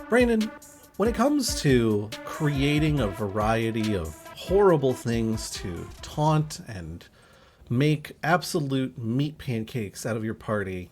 Brandon, when it comes to creating a variety of horrible things to taunt and make absolute meat pancakes out of your party,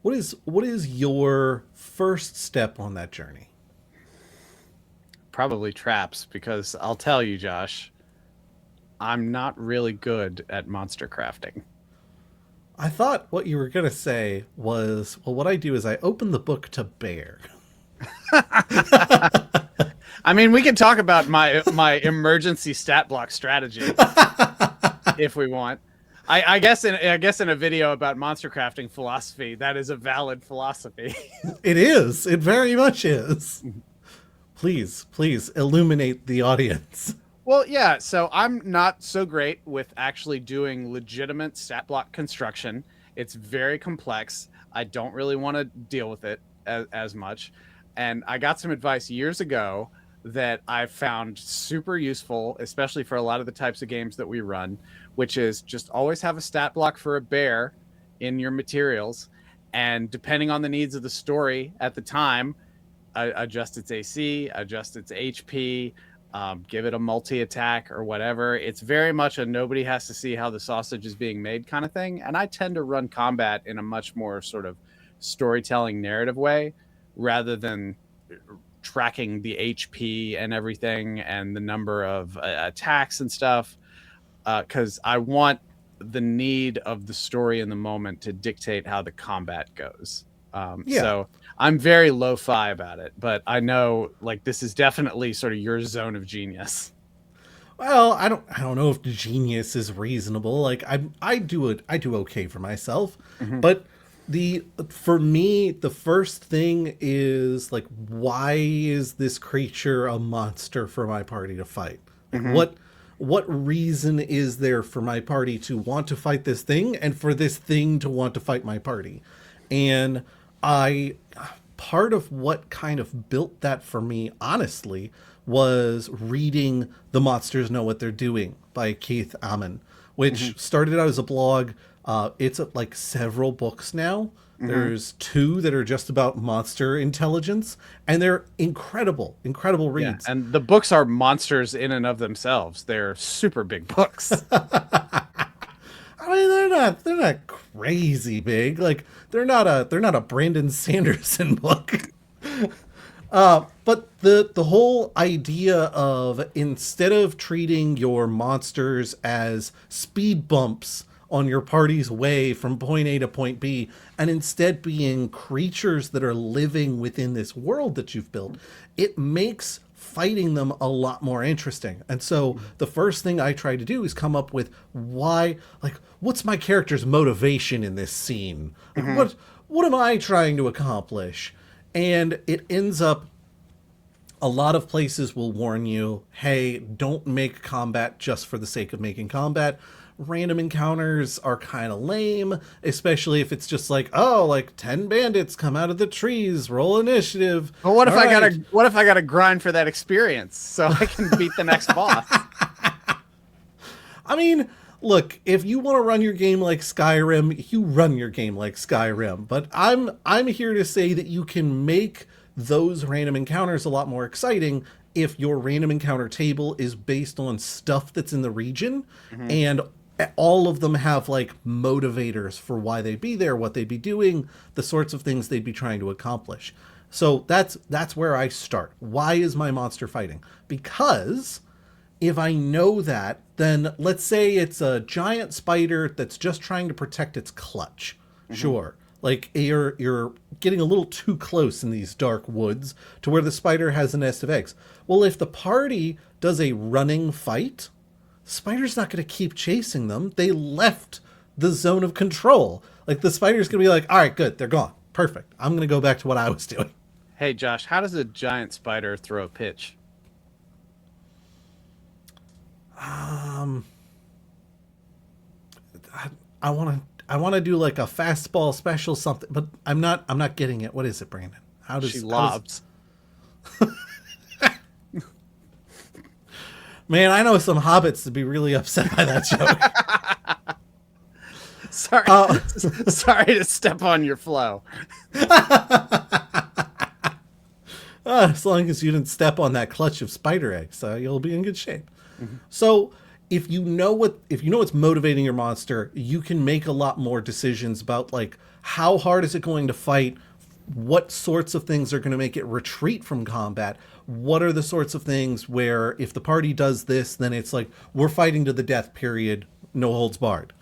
what is your first step on that journey? Probably traps, because I'll tell you, Josh, I'm not really good at monster crafting. I thought what you were going to say was, well, what I do is I open the book to bear. I mean, we can talk about my emergency stat block strategy if we want. I guess in a video about monster crafting philosophy, that is a valid philosophy. It is. It very much is. Please illuminate the audience. Well, yeah, so I'm not so great with actually doing legitimate stat block construction. It's very complex. I don't really want to deal with it as much. And I got some advice years ago that I found super useful, especially for a lot of the types of games that we run, which is just always have a stat block for a bear in your materials. And depending on the needs of the story at the time, adjust its AC, adjust its HP, give it a multi-attack or whatever. It's very much a nobody has to see how the sausage is being made kind of thing. And I tend to run combat in a much more sort of storytelling narrative way rather than tracking the HP and everything and the number of attacks and stuff. Because I want the need of the story in the moment to dictate how the combat goes. So I'm very lo-fi about it, but I know like this is definitely sort of your zone of genius. Well, I don't know if genius is reasonable. Like I do okay for myself, but for me the first thing is like, why is this creature a monster for my party to fight? Like, what reason is there for my party to want to fight this thing and for this thing to want to fight my party? And part of what kind of built that for me, honestly, was reading The Monsters Know What They're Doing by Keith Amon, which started out as a blog. It's like several books now. There's 2 that are just about monster intelligence, and they're incredible reads. Yeah, and the books are monsters in and of themselves. They're super big books. I mean, they're not crazy big. Like they're not a Brandon Sanderson book. But the whole idea of, instead of treating your monsters as speed bumps on your party's way from point A to point B, and instead being creatures that are living within this world that you've built, it makes fighting them a lot more interesting. And so the first thing I try to do is come up with what's my character's motivation in this scene? Like, what am I trying to accomplish? And it ends up, a lot of places will warn you, hey, don't make combat just for the sake of making combat. Random encounters are kind of lame, especially if it's just like, 10 bandits come out of the trees, roll initiative. But what if I gotta grind for that experience so I can beat the next boss? I mean, look, if you want to run your game like Skyrim, you run your game like Skyrim. But I'm here to say that you can make those random encounters a lot more exciting if your random encounter table is based on stuff that's in the region, and all of them have like motivators for why they'd be there, what they'd be doing, the sorts of things they'd be trying to accomplish. So that's where I start. Why is my monster fighting? Because if I know that, then let's say it's a giant spider that's just trying to protect its clutch. Sure. Like you're getting a little too close in these dark woods to where the spider has a nest of eggs. Well, if the party does a running fight, spider's not going to keep chasing them. They left the zone of control. Like the spider's going to be like, all right, good, they're gone. Perfect. I'm going to go back to what I was doing. Hey, Josh, how does a giant spider throw a pitch? I want to do like a fastball special something, but I'm not getting it. What is it, Brandon? How does she lobs? Man, I know some hobbits to be really upset by that joke. Sorry to step on your flow. As long as you didn't step on that clutch of spider eggs, you'll be in good shape. So if you know what's motivating your monster, you can make a lot more decisions about like how hard is it going to fight, what sorts of things are going to make it retreat from combat, what are the sorts of things where if the party does this, then it's like we're fighting to the death, period, no holds barred.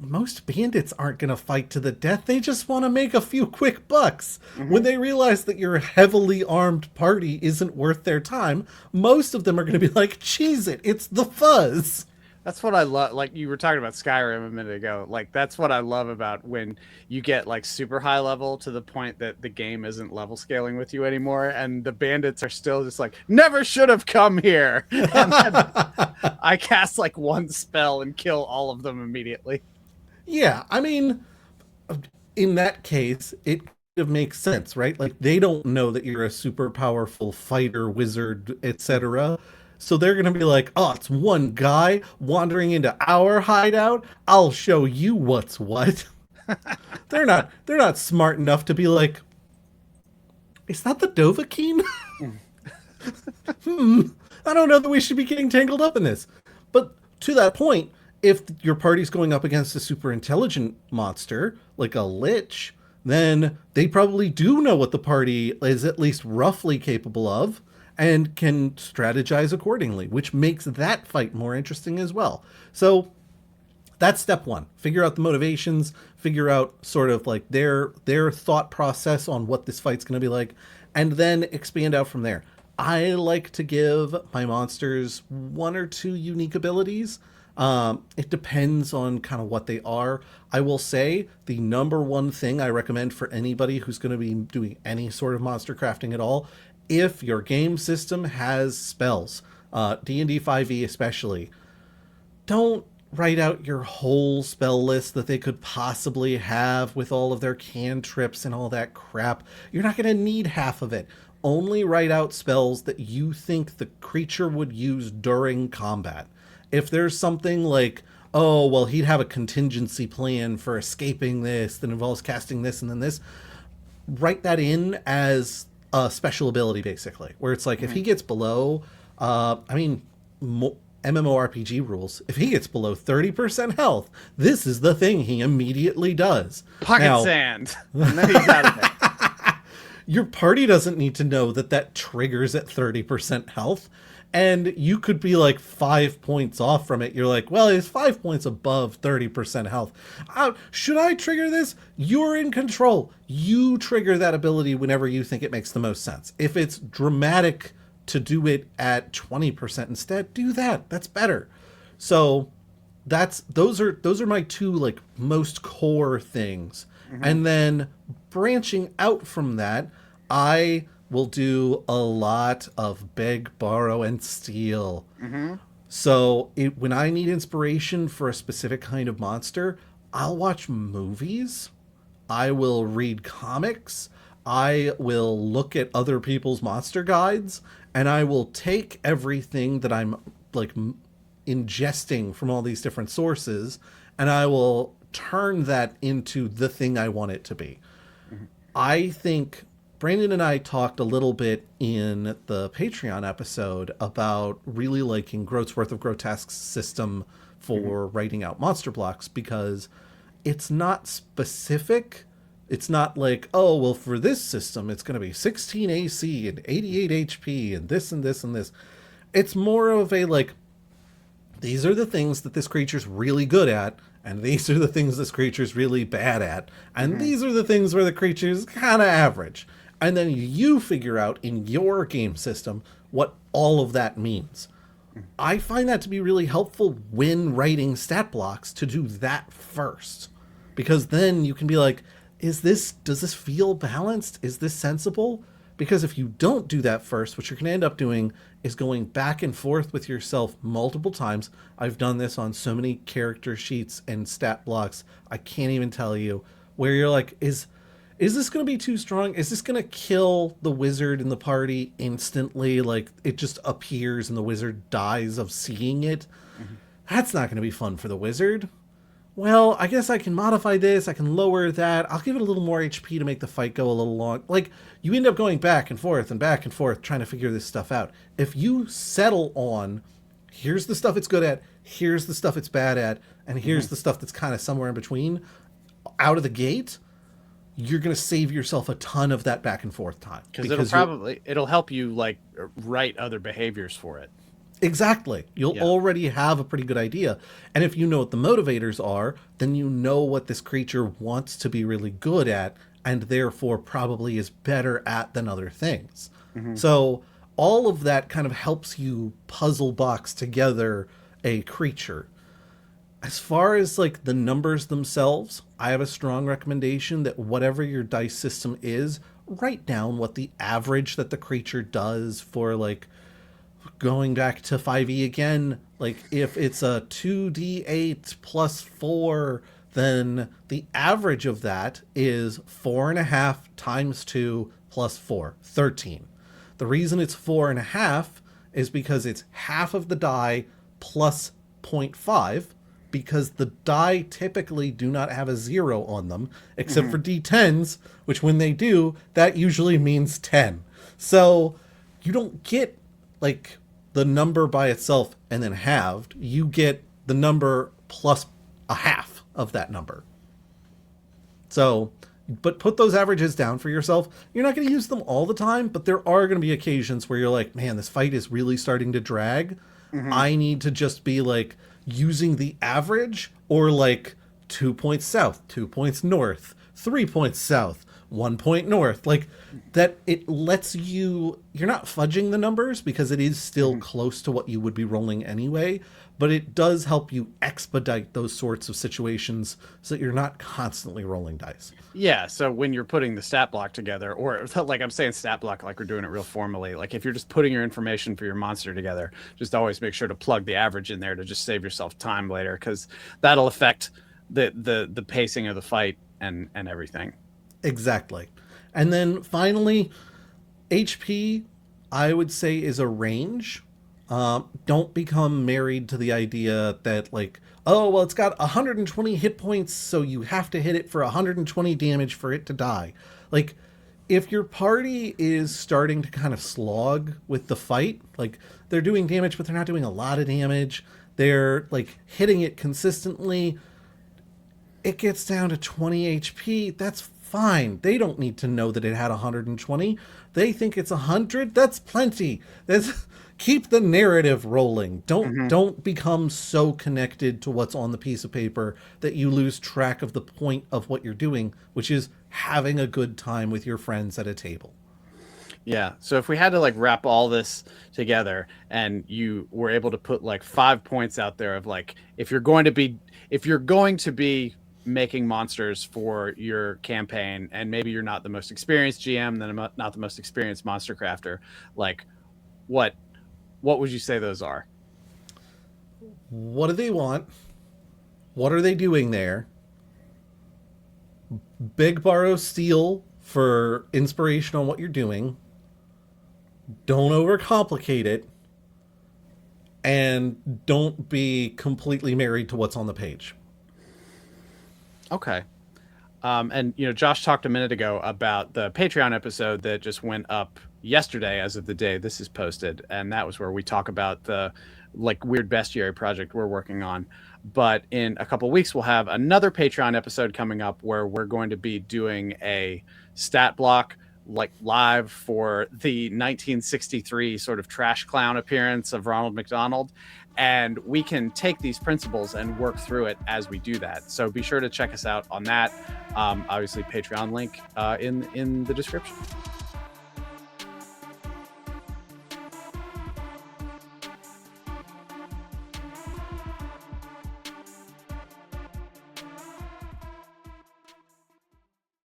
Most bandits aren't going to fight to the death. They just want to make a few quick bucks. When they realize that your heavily armed party isn't worth their time, most of them are going to be like, cheese it, it's the fuzz. That's what I love. Like you were talking about Skyrim a minute ago. Like that's what I love about when you get like super high level to the point that the game isn't level scaling with you anymore, and the bandits are still just like, never should have come here. And then I cast like one spell and kill all of them immediately. Yeah, I mean, in that case, it kind of makes sense, right? Like they don't know that you're a super powerful fighter, wizard, etc. So they're going to be like, "Oh, it's one guy wandering into our hideout. I'll show you what's what." They're not smart enough to be like, "Is that the Dovahkiin?" I don't know that we should be getting tangled up in this. But to that point, if your party's going up against a super intelligent monster, like a lich, then they probably do know what the party is at least roughly capable of and can strategize accordingly, which makes that fight more interesting as well. So that's step one. Figure out the motivations, figure out sort of like their thought process on what this fight's going to be like, and then expand out from there. I like to give my monsters one or two unique abilities. It depends on kind of what they are. I will say the number one thing I recommend for anybody who's going to be doing any sort of monster crafting at all, if your game system has spells, D&D 5e especially, don't write out your whole spell list that they could possibly have with all of their cantrips and all that crap. You're not going to need half of it. Only write out spells that you think the creature would use during combat. If there's something like, oh, well, he'd have a contingency plan for escaping this that involves casting this and then this, write that in as a special ability, basically, where it's like if he gets below, MMORPG rules, if he gets below 30% health, this is the thing he immediately does. Pocket sand. And then he's out of it. Your party doesn't need to know that that triggers at 30% health. And you could be like 5 points off from it. You're like, well, it's 5 points above 30% health. Should I trigger this? You're in control. You trigger that ability whenever you think it makes the most sense. If it's dramatic to do it at 20% instead, do that. That's better. So those are my two like most core things. And then branching out from that, I will do a lot of beg, borrow, and steal. So when I need inspiration for a specific kind of monster, I'll watch movies. I will read comics. I will look at other people's monster guides, and I will take everything that I'm like ingesting from all these different sources, and I will turn that into the thing I want it to be. I think Brandon and I talked a little bit in the Patreon episode about really liking Grote's Worth of Grotesque's system for writing out monster blocks, because it's not specific. It's not like, oh, well, for this system, it's going to be 16 AC and 88 HP and this and this and this. It's more of a like, these are the things that this creature's really good at, and these are the things this creature's really bad at, and these are the things where the creature's kind of average. And then you figure out in your game system what all of that means. I find that to be really helpful when writing stat blocks, to do that first. Because then you can be like, does this feel balanced? Is this sensible? Because if you don't do that first, what you're going to end up doing is going back and forth with yourself multiple times. I've done this on so many character sheets and stat blocks, I can't even tell you, where you're like, is this going to be too strong? Is this going to kill the wizard in the party instantly? Like, it just appears and the wizard dies of seeing it? That's not going to be fun for the wizard. well, I guess I can modify this, I can lower that, I'll give it a little more HP to make the fight go a little long. Like, you end up going back and forth trying to figure this stuff out. If you settle on, here's the stuff it's good at, here's the stuff it's bad at, and here's the stuff that's kind of somewhere in between, out of the gate, you're going to save yourself a ton of that back and forth time. Because it'll help you like write other behaviors for it. Exactly. You'll already have a pretty good idea. And if you know what the motivators are, then you know what this creature wants to be really good at, and therefore probably is better at than other things. So all of that kind of helps you puzzle box together a creature. As far as like the numbers themselves, I have a strong recommendation that whatever your dice system is, write down what the average that the creature does for, like, going back to 5e again, like if it's a 2d8 plus 4, then the average of that is 4.5 times 2 plus 4, 13. The reason it's 4.5 is because it's half of the die plus 0.5, because the die typically do not have a 0 on them, except for d10s, which when they do, that usually means 10. So you don't get like the number by itself and then halved. You get the number plus a half of that number. So, but put those averages down for yourself. You're not going to use them all the time, but there are going to be occasions where you're like, man, this fight is really starting to drag. I need to just be like using the average, or like 2 points south, 2 points north, 3 points south, 1 point north, like that. It lets you're not fudging the numbers because it is still close to what you would be rolling anyway, but it does help you expedite those sorts of situations so that you're not constantly rolling dice. Yeah, so when you're putting the stat block together, or like I'm saying stat block like we're doing it real formally, like if you're just putting your information for your monster together, just always make sure to plug the average in there to just save yourself time later, because that'll affect the pacing of the fight and everything. Exactly. And then finally, HP, I would say, is a range. Don't become married to the idea that, like, oh, well, it's got 120 hit points, so you have to hit it for 120 damage for it to die. Like, if your party is starting to kind of slog with the fight, like, they're doing damage, but they're not doing a lot of damage, they're, like, hitting it consistently, it gets down to 20 HP, that's fine. They don't need to know that it had 120. They think it's 100. That's plenty. Keep the narrative rolling. Don't become so connected to what's on the piece of paper that you lose track of the point of what you're doing, which is having a good time with your friends at a table. Yeah. So if we had to like wrap all this together and you were able to put like 5 points out there of like, if you're going to be making monsters for your campaign, and maybe you're not the most experienced GM, then not the most experienced monster crafter, like what would you say those are? What do they want? What are they doing there? Big borrow steal for inspiration on what you're doing. Don't overcomplicate it. And don't be completely married to what's on the page. Okay. And, Josh talked a minute ago about the Patreon episode that just went up yesterday as of the day this is posted. And that was where we talk about the like weird bestiary project we're working on. But in a couple of weeks, we'll have another Patreon episode coming up where we're going to be doing a stat block like live for the 1963 sort of trash clown appearance of Ronald McDonald. And we can take these principles and work through it as we do that. So be sure to check us out on that. Obviously, Patreon link in the description.